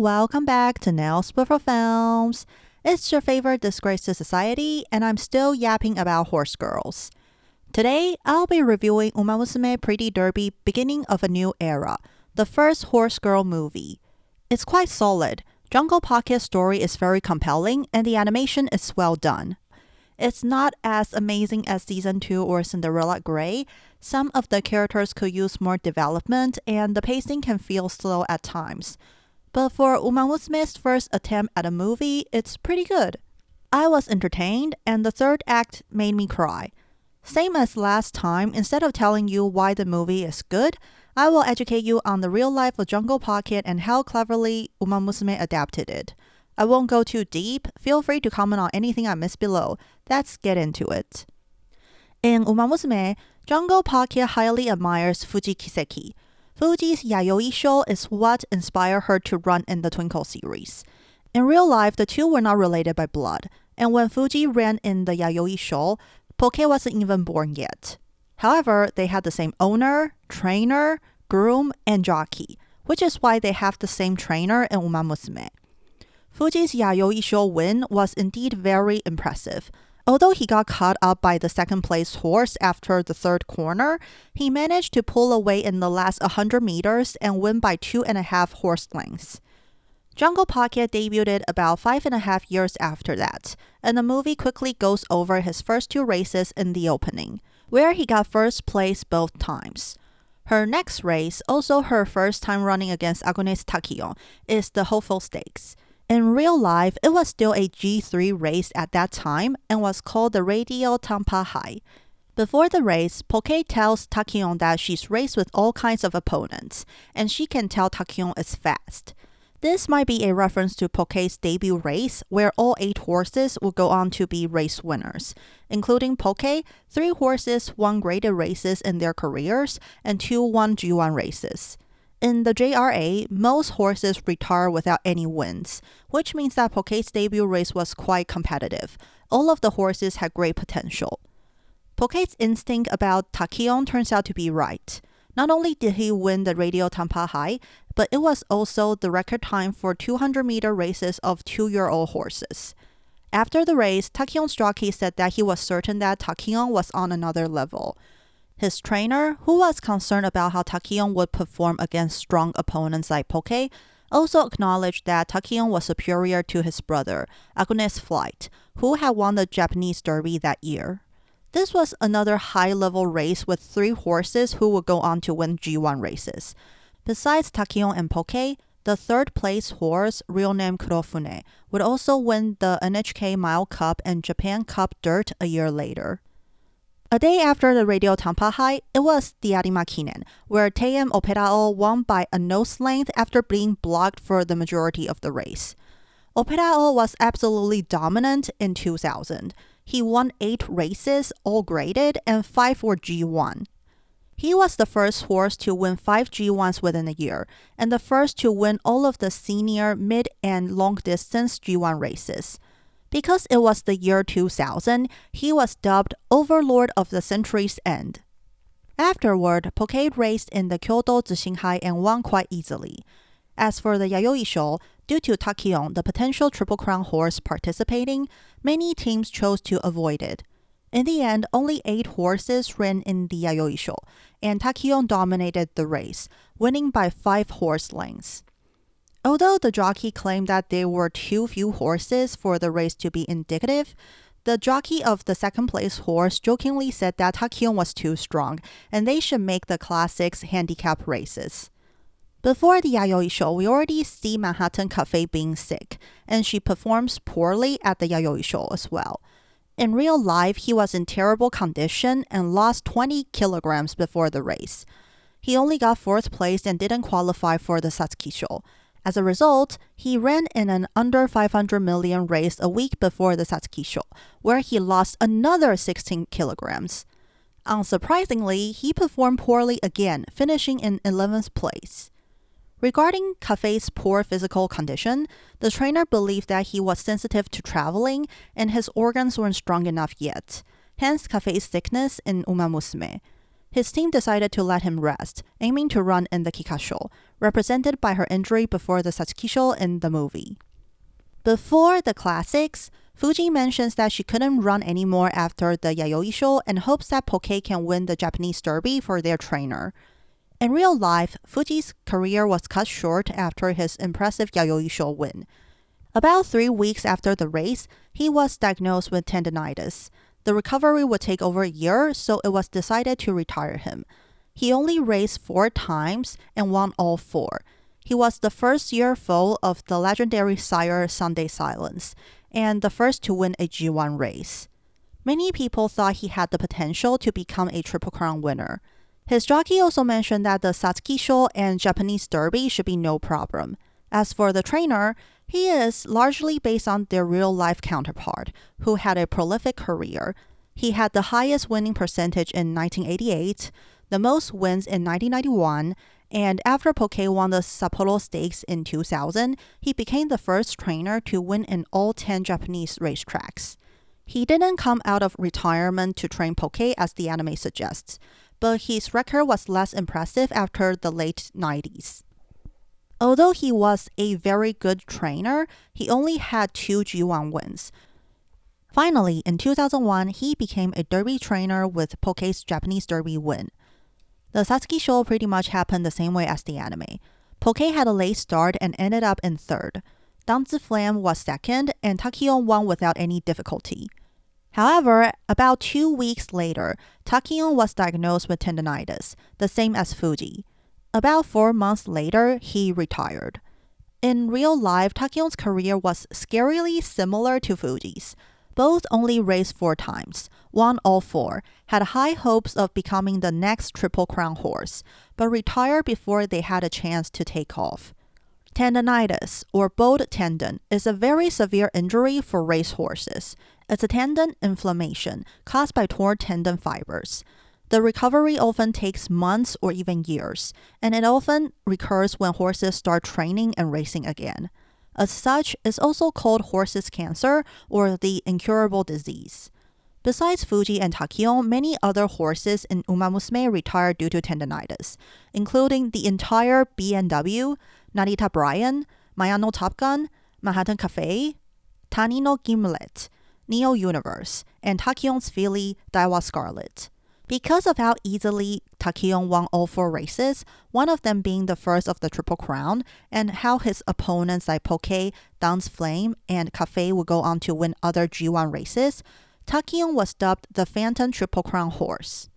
welcome back to Nails Before Films. It's your favorite disgrace to society, and I'm still yapping about horse girls. Today, I'll be reviewing Musume Pretty Derby Beginning of a New Era, the first horse girl movie. It's quite solid. Jungle Pokke's story is very compelling, and the animation is well done. It's not as amazing as Season 2 or Cinderella Grey. Some of the characters could use more development, and the pacing can feel slow at times. But for Musume's first attempt at a movie, it's pretty good. I was entertained, and the third act made me cry. Same as last time, instead of telling you why the movie is good, I will educate you on the real life of Jungle Pokke and how cleverly Musume adapted it. I won't go too deep. Feel free to comment on anything I missed below. Let's get into it. In Musume, Jungle Pokke highly admires Fuji Kiseki. Fuji's Yayoi Sho is what inspired her to run in the Twinkle series. In real life, the two were not related by blood, and when Fuji ran in the Yayoi Sho, Pokke wasn't even born yet. However, they had the same owner, trainer, groom, and jockey, which is why they have the same trainer in Musume. Fuji's Yayoi Sho win was indeed very impressive. Although he got caught up by the second place horse after the third corner, he managed to pull away in the last 100 meters and win by 2.5 horse lengths. Jungle Pokke debuted about 5.5 years after that, and the movie quickly goes over his first two races in the opening, where he got first place both times. Her next race, also her first time running against Agnes Tachyon, is the Hopeful Stakes. In real life, it was still a G3 race at that time and was called the Radio Tampa High. Before the race, Pokke tells Tachyon that she's raced with all kinds of opponents, and she can tell Tachyon is fast. This might be a reference to Pokke's debut race, where all 8 horses would go on to be race winners, including Pokke. 3 horses won graded races in their careers, and 2 won G1 races. In the JRA, most horses retire without any wins, which means that Pokke's debut race was quite competitive. All of the horses had great potential. Pokke's instinct about Tachyon turns out to be right. Not only did he win the Radio Tampa High, but it was also the record time for 200-meter races of 2-year-old horses. After the race, Tachyon's jockey said that he was certain that Tachyon was on another level. His trainer, who was concerned about how Tachyon would perform against strong opponents like Pokke, also acknowledged that Tachyon was superior to his brother, Agnes Flight, who had won the Japanese Derby that year. This was another high-level race with 3 horses who would go on to win G1 races. Besides Tachyon and Pokke, the third-place horse, real name Kurofune, would also win the NHK Mile Cup and Japan Cup Dirt a year later. A day after the Radio Tampa High, it was the Arima Kinen, where Teiem Operao won by a nose length after being blocked for the majority of the race. Operao was absolutely dominant in 2000. He won 8 races, all graded, and 5 were G1. He was the first horse to win 5 G1s within a year, and the first to win all of the senior, mid, and long-distance G1 races. Because it was the year 2000, he was dubbed Overlord of the Century's End. Afterward, Pokke raced in the Kyoto Zishinhai and won quite easily. As for the Yayoi Sho, due to Tachyon, the potential Triple Crown horse participating, many teams chose to avoid it. In the end, only 8 horses ran in the Yayoi Sho, and Tachyon dominated the race, winning by 5 horse lengths. Although the jockey claimed that there were too few horses for the race to be indicative, the jockey of the second-place horse jokingly said that Tachyon was too strong, and they should make the classics handicap races. Before the Yayoi Sho, we already see Manhattan Cafe being sick, and she performs poorly at the Yayoi Sho as well. In real life, he was in terrible condition and lost 20 kilograms before the race. He only got 4th place and didn't qualify for the Satsuki Sho. As a result, he ran in an under 500 million race a week before the Satsuki Sho, where he lost another 16 kilograms. Unsurprisingly, he performed poorly again, finishing in 11th place. Regarding Cafe's poor physical condition, the trainer believed that he was sensitive to traveling and his organs weren't strong enough yet, hence Cafe's sickness in Musume. his team decided to let him rest, aiming to run in the Kikka Sho, represented by her injury before the Satsuki Sho in the movie. Before the classics, Fuji mentions that she couldn't run anymore after the Yayoi show and hopes that Pokke can win the Japanese Derby for their trainer. In real life, Fuji's career was cut short after his impressive Yayoi show win. About 3 weeks after the race, he was diagnosed with tendinitis. The recovery would take over a year, so it was decided to retire him. He only raced 4 times and won all 4. He was the first-year foal of the legendary sire Sunday Silence, and the first to win a G1 race. Many people thought he had the potential to become a Triple Crown winner. His jockey also mentioned that the Satsuki Sho and Japanese Derby should be no problem. As for the trainer, he is largely based on their real-life counterpart, who had a prolific career. He had the highest winning percentage in 1988, the most wins in 1991, and after Pokke won the Sapporo Stakes in 2000, he became the first trainer to win in all 10 Japanese racetracks. He didn't come out of retirement to train Pokke as the anime suggests, but his record was less impressive after the late 90s. Although he was a very good trainer, he only had 2 G1 wins. Finally, in 2001, he became a Derby trainer with Pokke's Japanese Derby win. The Satsuki Sho pretty much happened the same way as the anime. Pokke had a late start and ended up in 3rd. Dantsu Flame was 2nd, and Tachyon won without any difficulty. However, about 2 weeks later, Tachyon was diagnosed with tendinitis, the same as Fuji. About 4 months later, he retired. In real life, Tachyon's career was scarily similar to Fuji's. Both only raced 4 times, won all 4, had high hopes of becoming the next Triple Crown horse, but retired before they had a chance to take off. Tendinitis, or bowed tendon, is a very severe injury for race horses. It's a tendon inflammation caused by torn tendon fibers. The recovery often takes months or even years, and it often recurs when horses start training and racing again. As such, it's also called horse's cancer or the incurable disease. Besides Fuji and Tachyon, many other horses in Musume retired due to tendinitis, including the entire B&W, Narita Bryan, Mayano Top Gun, Manhattan Cafe, Tanino Gimlet, Neo Universe, and Tachyon's filly Daiwa Scarlet. Because of how easily Tachyon won all 4 races, one of them being the first of the Triple Crown, and how his opponents like Pokke, Dantsu Flame, and Cafe would go on to win other G1 races, Tachyon was dubbed the Phantom Triple Crown horse.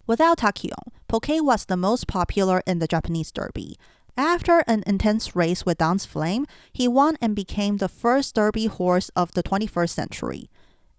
Without Tachyon, Pokke was the most popular in the Japanese Derby. After an intense race with Dantsu Flame, he won and became the first Derby horse of the 21st century.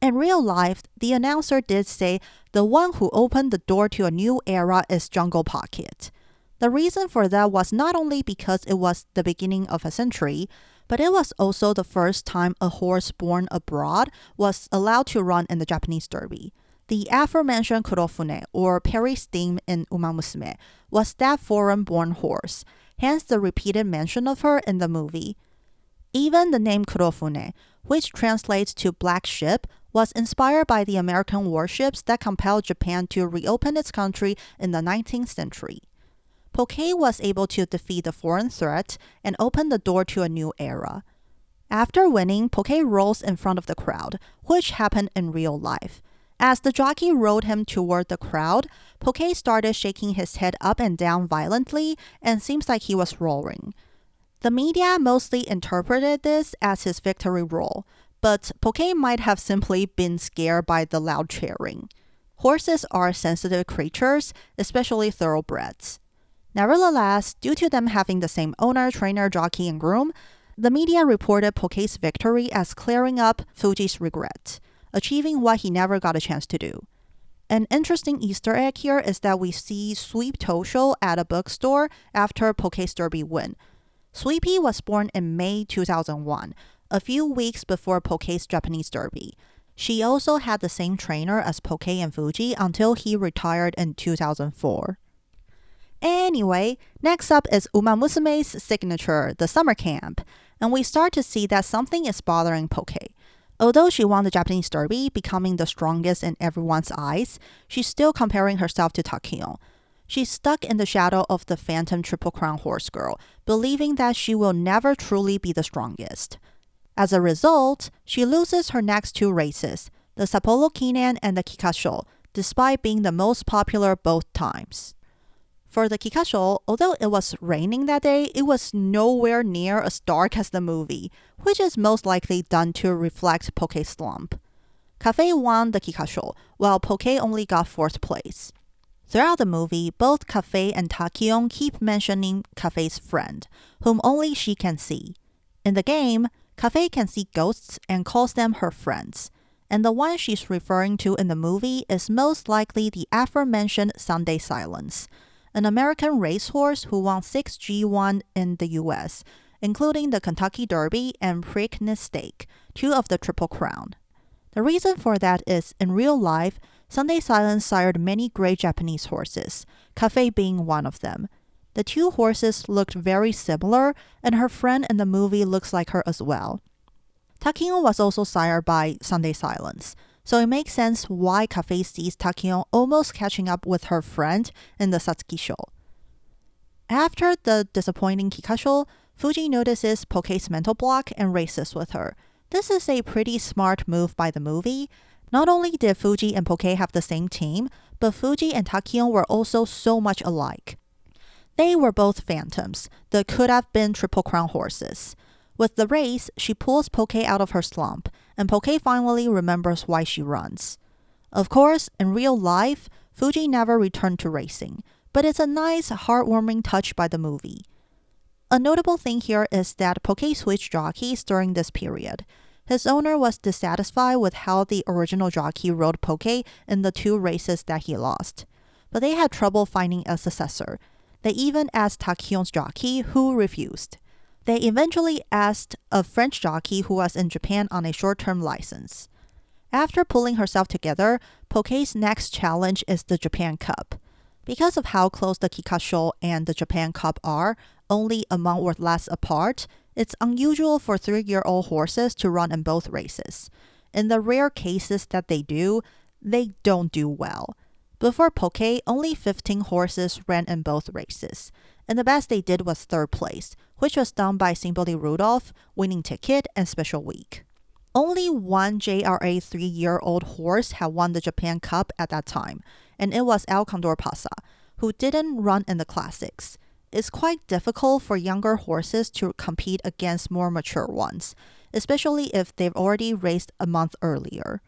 In real life, the announcer did say the one who opened the door to a new era is Jungle Pocket. The reason for that was not only because it was the beginning of a century, but it was also the first time a horse born abroad was allowed to run in the Japanese Derby. The aforementioned Kurofune, or Perry's theme in Musume, was that foreign-born horse, hence the repeated mention of her in the movie. Even the name Kurofune, which translates to black ship, was inspired by the American warships that compelled Japan to reopen its country in the 19th century. Pokke was able to defeat the foreign threat and open the door to a new era. After winning, Pokke rolls in front of the crowd, which happened in real life. As the jockey rode him toward the crowd, Pokke started shaking his head up and down violently and seems like he was roaring. The media mostly interpreted this as his victory roar, but Pokke might have simply been scared by the loud cheering. Horses are sensitive creatures, especially thoroughbreds. Nevertheless, due to them having the same owner, trainer, jockey, and groom, the media reported Pokke's victory as clearing up Fuji's regret, achieving what he never got a chance to do. An interesting Easter egg here is that we see Sweep Tosho at a bookstore after Pokke's Derby win. Sweepy was born in May 2001, a few weeks before Pokke's Japanese Derby. She also had the same trainer as Pokke and Fuji until he retired in 2004. Anyway, next up is Musume's signature, the summer camp, and we start to see that something is bothering Pokke. Although she won the Japanese Derby, becoming the strongest in everyone's eyes, she's still comparing herself to Tachyon. She's stuck in the shadow of the phantom Triple Crown horse girl, believing that she will never truly be the strongest. As a result, she loses her next two races, the Sapporo Kinen and the Kikka Sho, despite being the most popular both times. For the Kikka Sho, although it was raining that day, it was nowhere near as dark as the movie, which is most likely done to reflect Pokke's slump. Cafe won the Kikka Sho, while Pokke only got 4th place. Throughout the movie, both Cafe and Tachyon keep mentioning Cafe's friend, whom only she can see. In the game, Cafe can see ghosts and calls them her friends, and the one she's referring to in the movie is most likely the aforementioned Sunday Silence, an American racehorse who won 6 G1 in the US, including the Kentucky Derby and Preakness Stake, 2 of the Triple Crown. The reason for that is, in real life, Sunday Silence sired many great Japanese horses, Cafe being one of them. The 2 horses looked very similar, and her friend in the movie looks like her as well. Tachyon was also sired by Sunday Silence, so it makes sense why Cafe sees Tachyon almost catching up with her friend in the Satsuki Sho. After the disappointing Kikka Sho, Fuji notices Pokke's mental block and races with her. This is a pretty smart move by the movie. Not only did Fuji and Pokke have the same team, but Fuji and Tachyon were also so much alike. They were both phantoms, the could-have-been Triple Crown horses. With the race, she pulls Pokke out of her slump, and Pokke finally remembers why she runs. Of course, in real life, Fuji never returned to racing, but it's a nice, heartwarming touch by the movie. A notable thing here is that Pokke switched jockeys during this period. His owner was dissatisfied with how the original jockey rode Pokke in the 2 races that he lost, but they had trouble finding a successor. They even asked Tachyon's jockey, who refused. They eventually asked a French jockey who was in Japan on a short-term license. After pulling herself together, Pokke's next challenge is the Japan Cup. Because of how close the Kikka Sho and the Japan Cup are, only a month or less apart, it's unusual for 3-year-old horses to run in both races. In the rare cases that they do, they don't do well. Before Pokke, only 15 horses ran in both races, and the best they did was 3rd place, which was done by Simply Rudolph, Winning Ticket, and Special Week. Only one JRA 3-year-old horse had won the Japan Cup at that time, and it was El Condor Pasa, who didn't run in the classics. It's quite difficult for younger horses to compete against more mature ones, especially if they've already raced a month earlier.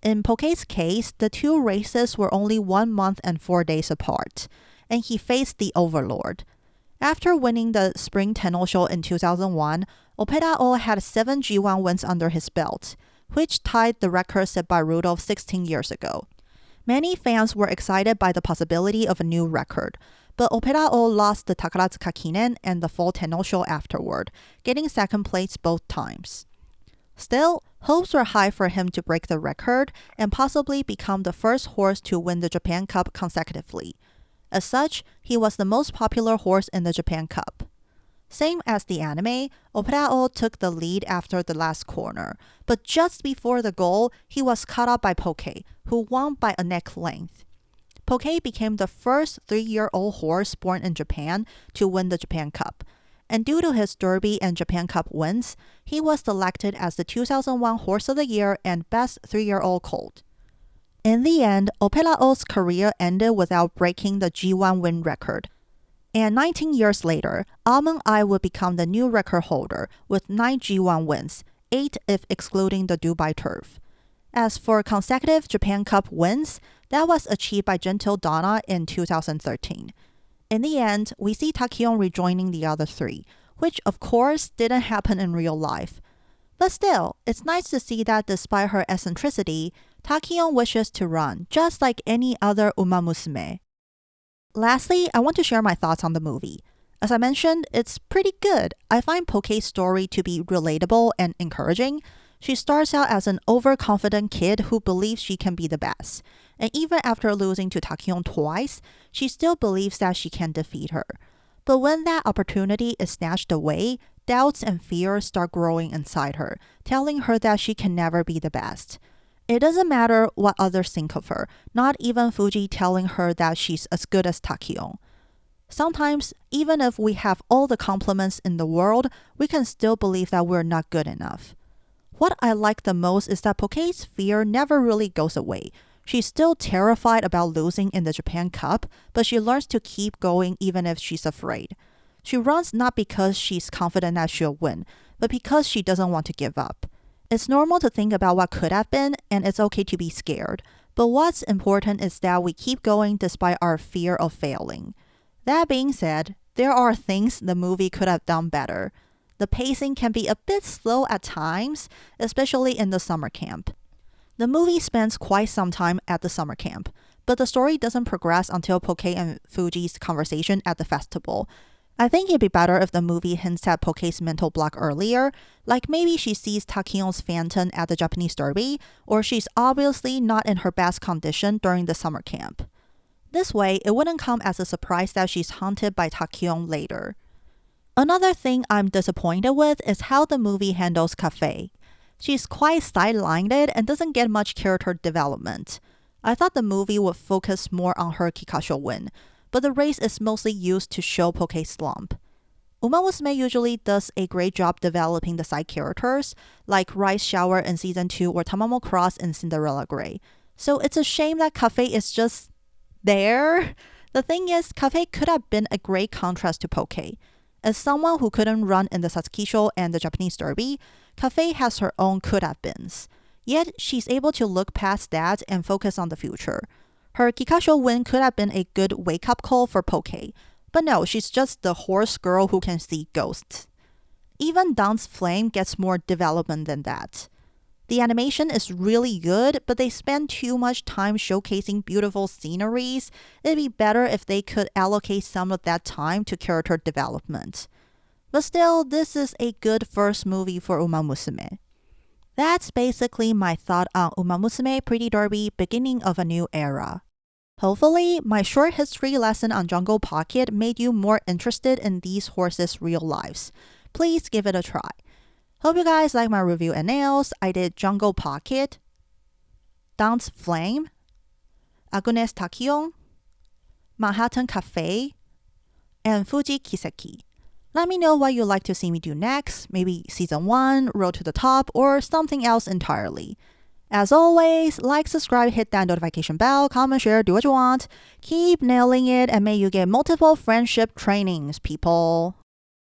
In Pokke's case, the 2 races were only 1 month and 4 days apart, and he faced the Overlord. After winning the Spring Tenno-sho in 2001, Opera-o had 7 G1 wins under his belt, which tied the record set by Rudolph 16 years ago. Many fans were excited by the possibility of a new record, but Opera-o lost the Takaratsuka Kinen and the Fall Tenno-sho afterward, getting 2nd place both times. Still, hopes were high for him to break the record and possibly become the first horse to win the Japan Cup consecutively. As such, he was the most popular horse in the Japan Cup. Same as the anime, Opera-o took the lead after the last corner, but just before the goal, he was caught up by Pokke, who won by a neck length. Pokke became the first 3-year-old horse born in Japan to win the Japan Cup, and due to his Derby and Japan Cup wins, he was selected as the 2001 Horse of the Year and Best 3-year-old Colt. In the end, Opera-o's career ended without breaking the G1 win record. And 19 years later, Almond Eye would become the new record holder with 9 G1 wins, 8 if excluding the Dubai Turf. As for consecutive Japan Cup wins, that was achieved by Gentle Donna in 2013. In the end, we see Tachyon rejoining the other 3, which of course didn't happen in real life. But still, it's nice to see that despite her eccentricity, Tachyon wishes to run, just like any other umamusume. Lastly, I want to share my thoughts on the movie. As I mentioned, it's pretty good. I find Pokke's story to be relatable and encouraging. She starts out as an overconfident kid who believes she can be the best. And even after losing to Tachyon twice, she still believes that she can defeat her. But when that opportunity is snatched away, doubts and fears start growing inside her, telling her that she can never be the best. It doesn't matter what others think of her, not even Fuji telling her that she's as good as Tachyon. Sometimes, even if we have all the compliments in the world, we can still believe that we're not good enough. What I like the most is that Pokke's fear never really goes away. She's still terrified about losing in the Japan Cup, but she learns to keep going even if she's afraid. She runs not because she's confident that she'll win, but because she doesn't want to give up. It's normal to think about what could have been, and it's okay to be scared. But what's important is that we keep going despite our fear of failing. That being said, there are things the movie could have done better. The pacing can be a bit slow at times, especially in the summer camp. The movie spends quite some time at the summer camp, but the story doesn't progress until Pokke and Fuji's conversation at the festival. I think it'd be better if the movie hints at Pokke's mental block earlier, like maybe she sees Tachyon's phantom at the Japanese Derby, or she's obviously not in her best condition during the summer camp. This way, it wouldn't come as a surprise that she's haunted by Tachyon later. Another thing I'm disappointed with is how the movie handles Cafe. She's quite sidelined and doesn't get much character development. I thought the movie would focus more on her Kikka Sho win, but the race is mostly used to show Pokke's slump. Musume usually does a great job developing the side characters, like Rice Shower in Season 2 or Tamamo Cross in Cinderella Grey. So it's a shame that Cafe is just there. The thing is, Cafe could have been a great contrast to Pokke. As someone who couldn't run in the Satsuki Sho and the Japanese Derby, Cafe has her own could-have-beens. Yet, she's able to look past that and focus on the future. Her Kikka Sho win could have been a good wake-up call for Pokke. But no, she's just the horse girl who can see ghosts. Even Dantsu Flame gets more development than that. The animation is really good, but they spend too much time showcasing beautiful sceneries. It'd be better if they could allocate some of that time to character development. But still, this is a good first movie for Musume. That's basically my thought on Musume Pretty Derby, beginning of a new era. Hopefully, my short history lesson on Jungle Pokke made you more interested in these horses' real lives. Please give it a try. Hope you guys like my review and nails. I did Jungle Pokke, Dantsu Flame, Agnes Tachyon, Manhattan Cafe, and Fuji Kiseki. Let me know what you'd like to see me do next, maybe Season 1, Road to the Top, or something else entirely. As always, like, subscribe, hit that notification bell, comment, share, do what you want. Keep nailing it, and may you get multiple friendship trainings, people.